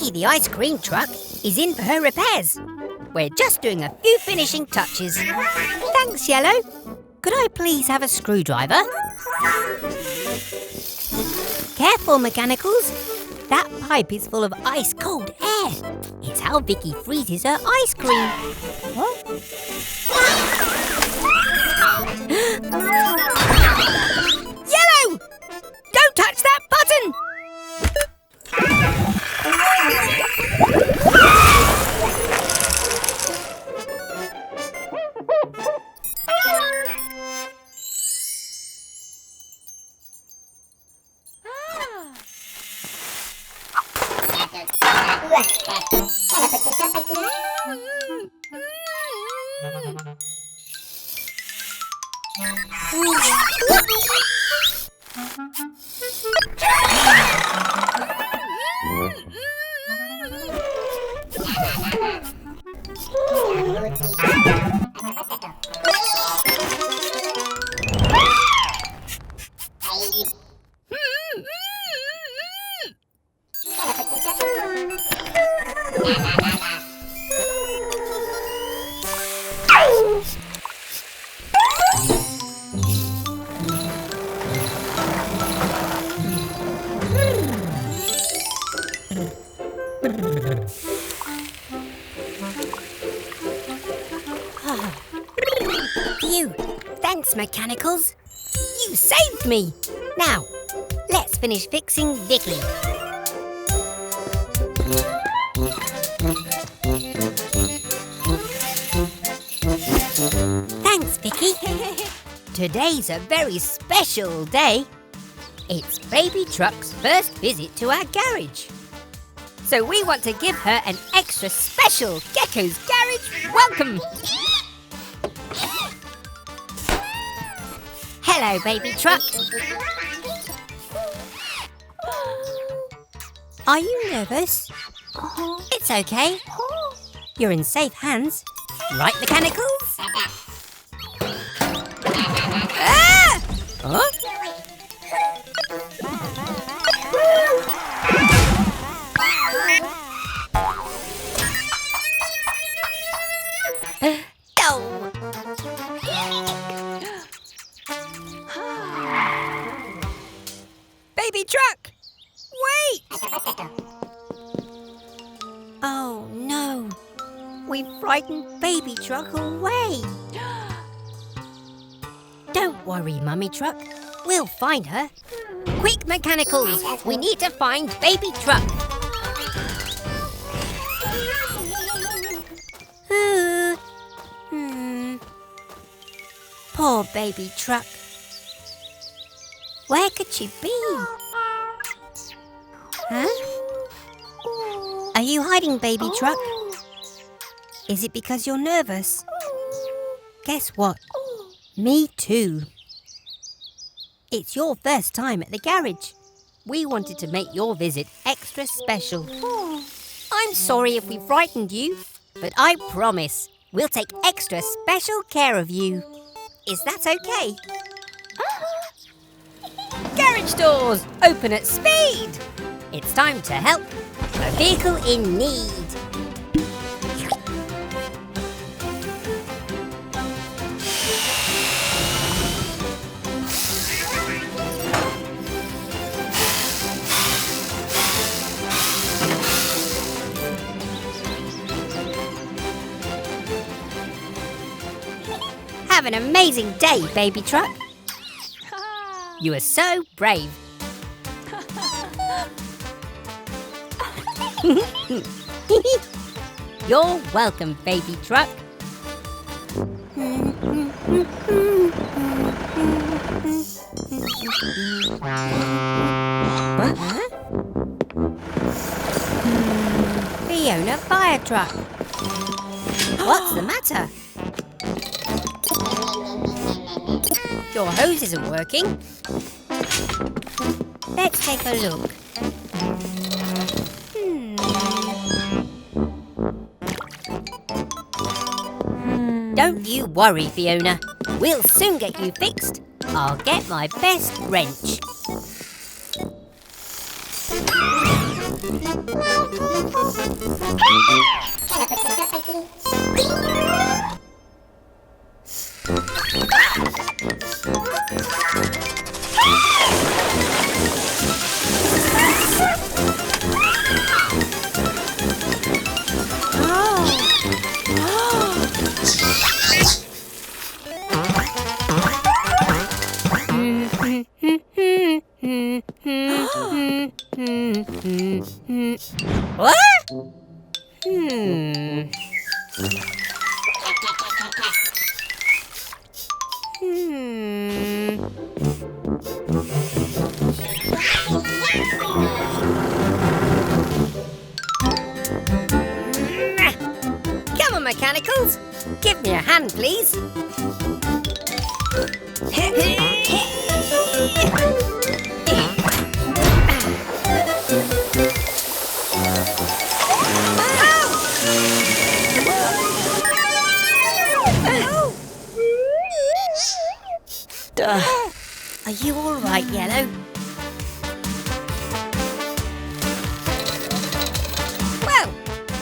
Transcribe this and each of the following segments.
Vicky the ice cream truck is in for her repairs. We're just doing a few finishing touches. Thanks, Yellow. Could I please have a screwdriver? Careful, mechanicals. That pipe is full of ice-cold air. It's how Vicky freezes her ice cream. What? Yellow! Don't touch that button! Phew! Thanks, mechanicals. You saved me. Now, let's finish fixing Vicky. Thanks, Vicky. Today's a very special day. It's Baby Truck's first visit to our garage. So we want to give her an extra special Gecko's Garage welcome. Hello, Baby Truck. Are you nervous? It's okay. You're in safe hands. Right, mechanicals? Ah! Huh? Baby Truck! Wait! Oh no! We've frightened Baby Truck away! Don't worry, Mummy Truck. We'll find her. Quick, mechanicals! We need to find Baby Truck! Poor Baby Truck. Where could she be? Huh? Are you hiding, Baby Truck? Is it because you're nervous? Guess what? Me too. It's your first time at the garage. We wanted to make your visit extra special. I'm sorry if we frightened you, but I promise we'll take extra special care of you. Is that okay? Garage doors open at speed. It's time to help a vehicle in need. Have an amazing day, Baby Truck. You are so brave. You're welcome, Baby Truck. What? Fiona Fire Truck. What's the matter? Your hose isn't working. Let's take a look. Don't you worry, Fiona. We'll soon get you fixed. I'll get my best wrench. What? Come on, Mechanicals. Give me a hand, please. Are you all right, Yellow? Well,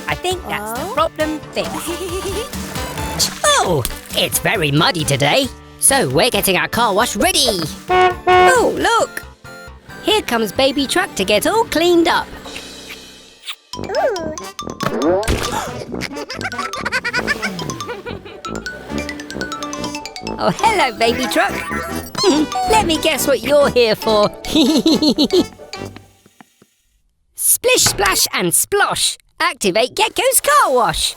I think that's the problem fixed. Oh, it's very muddy today, so we're getting our car wash ready. Oh, look! Here comes Baby Truck to get all cleaned up. Oh, hello, Baby Truck. Let me guess what you're here for. Splish, splash and splosh. Activate Gecko's car wash.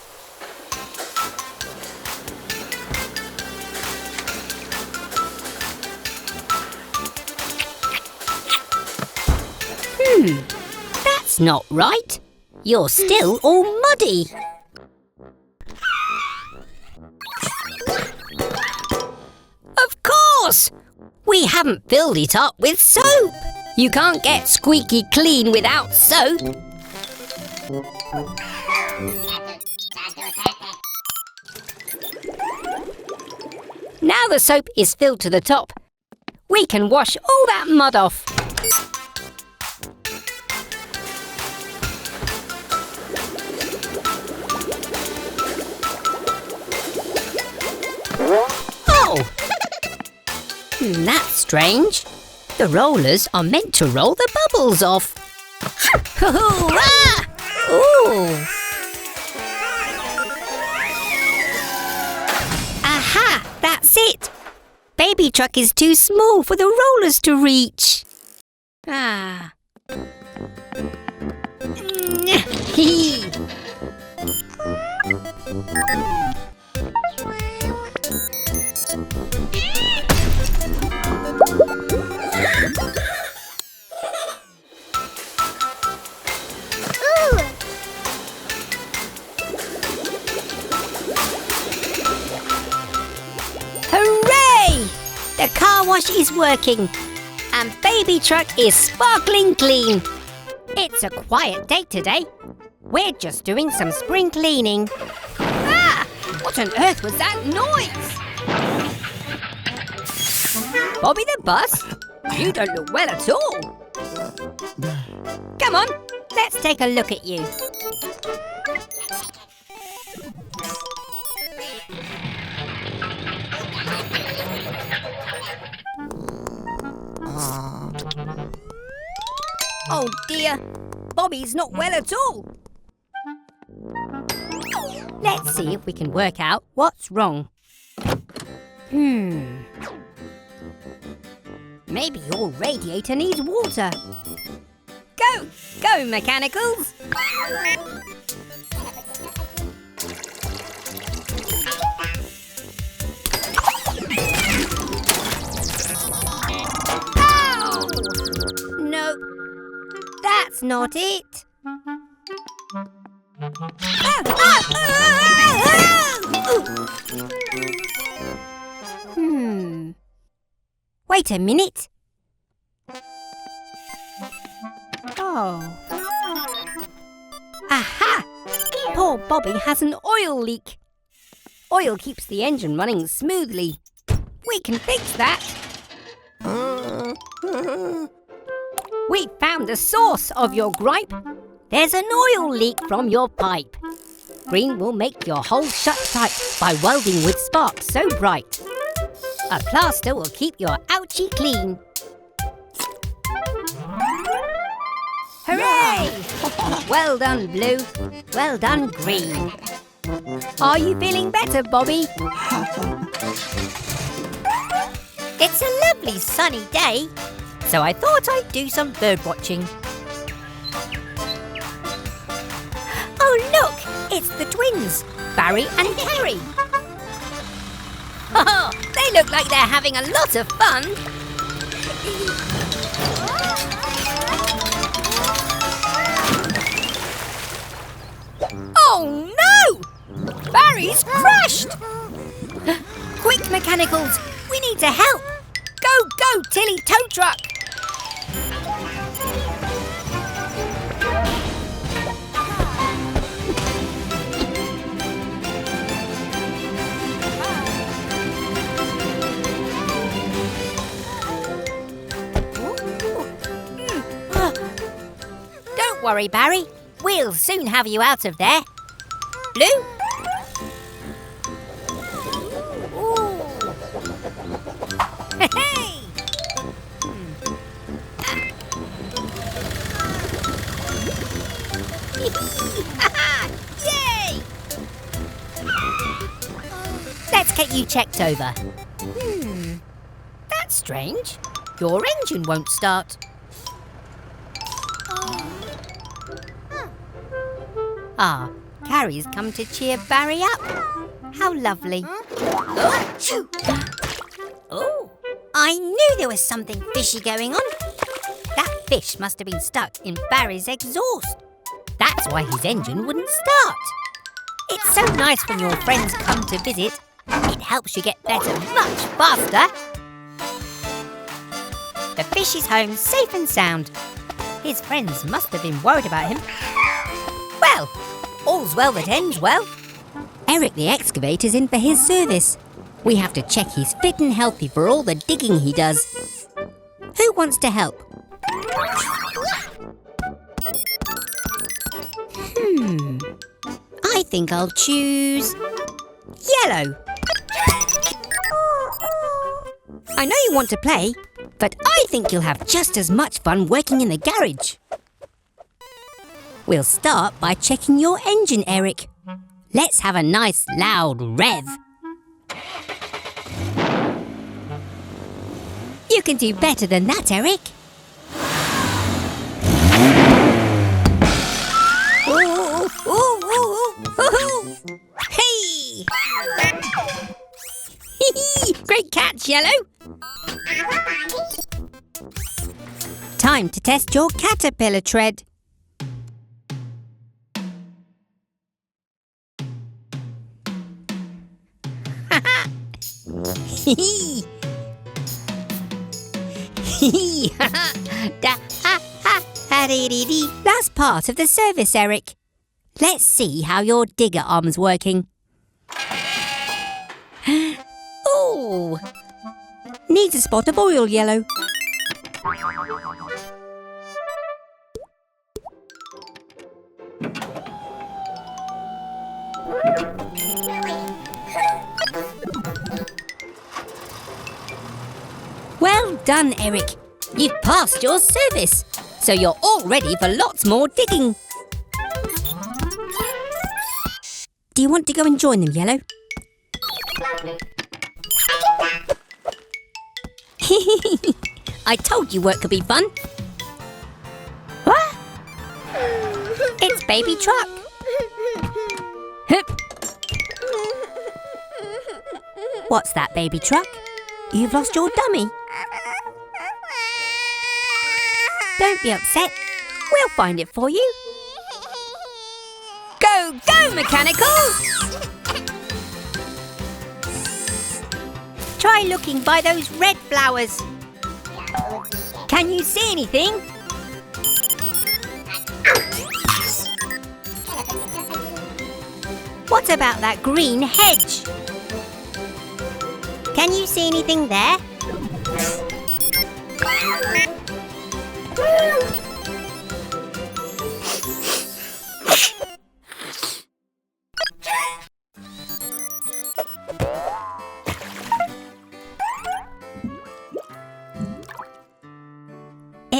That's not right. You're still all muddy. Of course! We haven't filled it up with soap. You can't get squeaky clean without soap. Now the soap is filled to the top, we can wash all that mud off. Oh! That's strange. The rollers are meant to roll the bubbles off. Ah! Ooh! Aha! That's it! Baby Truck is too small for the rollers to reach. Ah. Hee. Hooray! The car wash is working and Baby Truck is sparkling clean. It's a quiet day today. We're just doing some spring cleaning. Ah! What on earth was that noise? Bobby the bus? You don't look well at all. Come on, let's take a look at you. Oh dear, Bobby's not well at all. Let's see if we can work out what's wrong. Maybe your radiator needs water. Go, go, Mechanicals! Ow! No, that's not it. Wait a minute. Oh. Aha! Poor Bobby has an oil leak. Oil keeps the engine running smoothly. We can fix that. We found the source of your gripe. There's an oil leak from your pipe. Green will make your hole shut tight by welding with sparks so bright. A plaster will keep your ouchie clean. Hooray! Well done, Blue. Well done, Green. Are you feeling better, Bobby? It's a lovely sunny day, so I thought I'd do some bird watching. Oh look, it's the twins, Barry and Carrie. Oh, they look like they're having a lot of fun. Oh no! Barry's crashed! Quick, mechanicals, we need to help. Go, go, Tilly tow truck! Don't worry, Barry. We'll soon have you out of there. Blue? Hey! Yay! Let's get you checked over. That's strange. Your engine won't start. Ah, Carrie's come to cheer Barry up. How lovely. Oh, I knew there was something fishy going on. That fish must have been stuck in Barry's exhaust. That's why his engine wouldn't start. It's so nice when your friends come to visit. It helps you get better much faster. The fish is home safe and sound. His friends must have been worried about him. Well, all's well that ends well. Eric the excavator's in for his service. We have to check he's fit and healthy for all the digging he does. Who wants to help? I think I'll choose yellow. I know you want to play, but I think you'll have just as much fun working in the garage. We'll start by checking your engine, Eric. Let's have a nice loud rev. You can do better than that, Eric. Ooh, ooh, ooh, ooh. Hey! Great catch, Yellow. Time to test your caterpillar tread. That's part of the service, Eric. Let's see how your digger arm's working. Ooh! Needs a spot of oil, Yellow. Well done, Eric. You've passed your service, so you're all ready for lots more digging. Do you want to go and join them, Yellow? I told you work could be fun. What? It's Baby Truck. Hup. What's that, Baby Truck? You've lost your dummy. Don't be upset. We'll find it for you. Go, go, Mechanicals! Try looking by those red flowers. Can you see anything? What about that green hedge? Can you see anything there?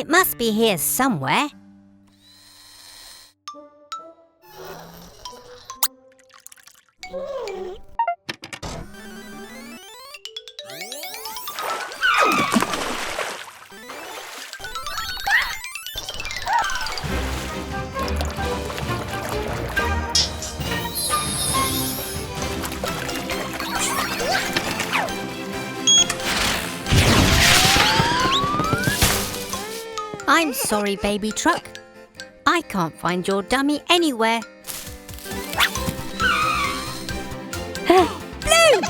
It must be here somewhere. I'm sorry, baby truck. I can't find your dummy anywhere. Blue!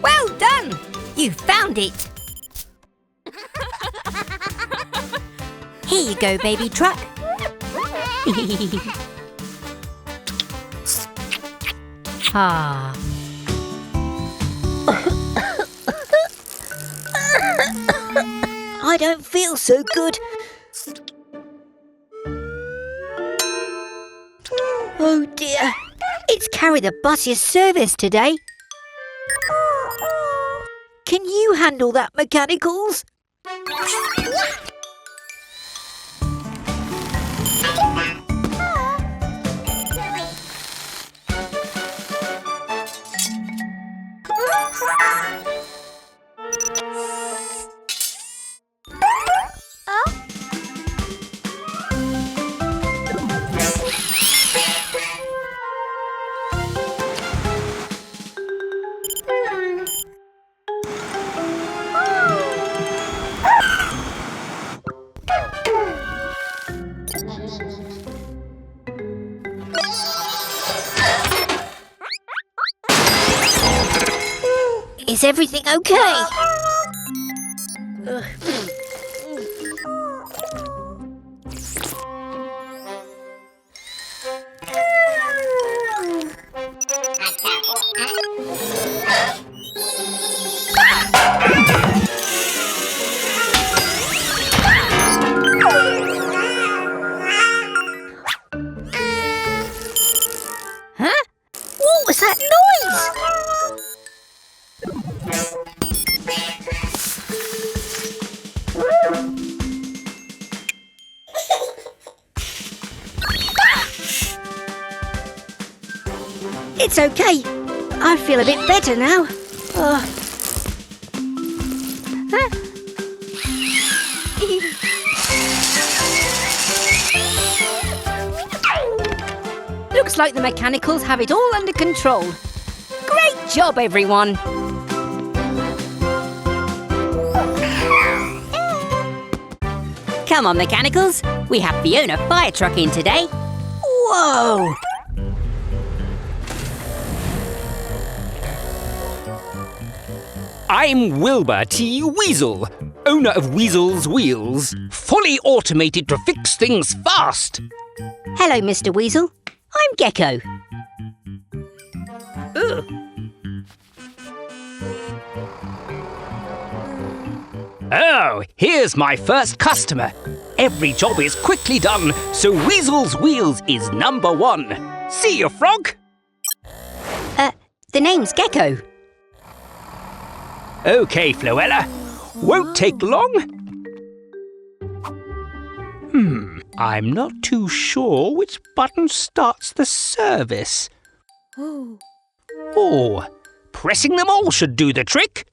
Well done! You found it. Here you go, baby truck. Ah. I don't feel so good. Oh dear, it's carry the bus's service today. Can you handle that, mechanicals? Is everything okay? Huh? What was that noise? It's okay. I feel a bit better now. Huh? Looks like the mechanicals have it all under control. Great job, everyone. Come on, mechanicals. We have Fiona fire truck in today. Whoa! I'm Wilbur T. Weasel, owner of Weasel's Wheels, fully automated to fix things fast. Hello, Mr. Weasel. I'm Gecko. Oh, here's my first customer. Every job is quickly done, so Weasel's Wheels is #1. See you, frog? The name's Gecko. OK, Floella. Won't take long. I'm not too sure which button starts the service. Oh, pressing them all should do the trick.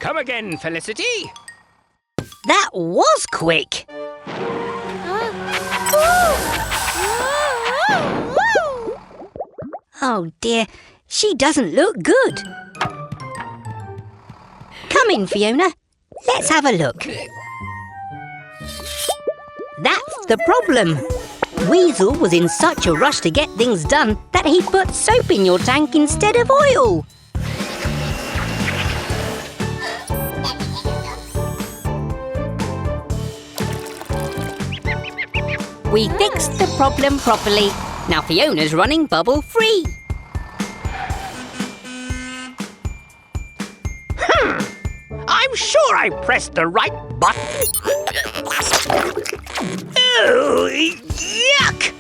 Come again, Felicity. That was quick. Oh dear, she doesn't look good. Come in, Fiona. Let's have a look. That's the problem. Weasel was in such a rush to get things done that he put soap in your tank instead of oil. We fixed the problem properly. Now Fiona's running bubble-free. I'm sure I pressed the right button. Oh, yuck!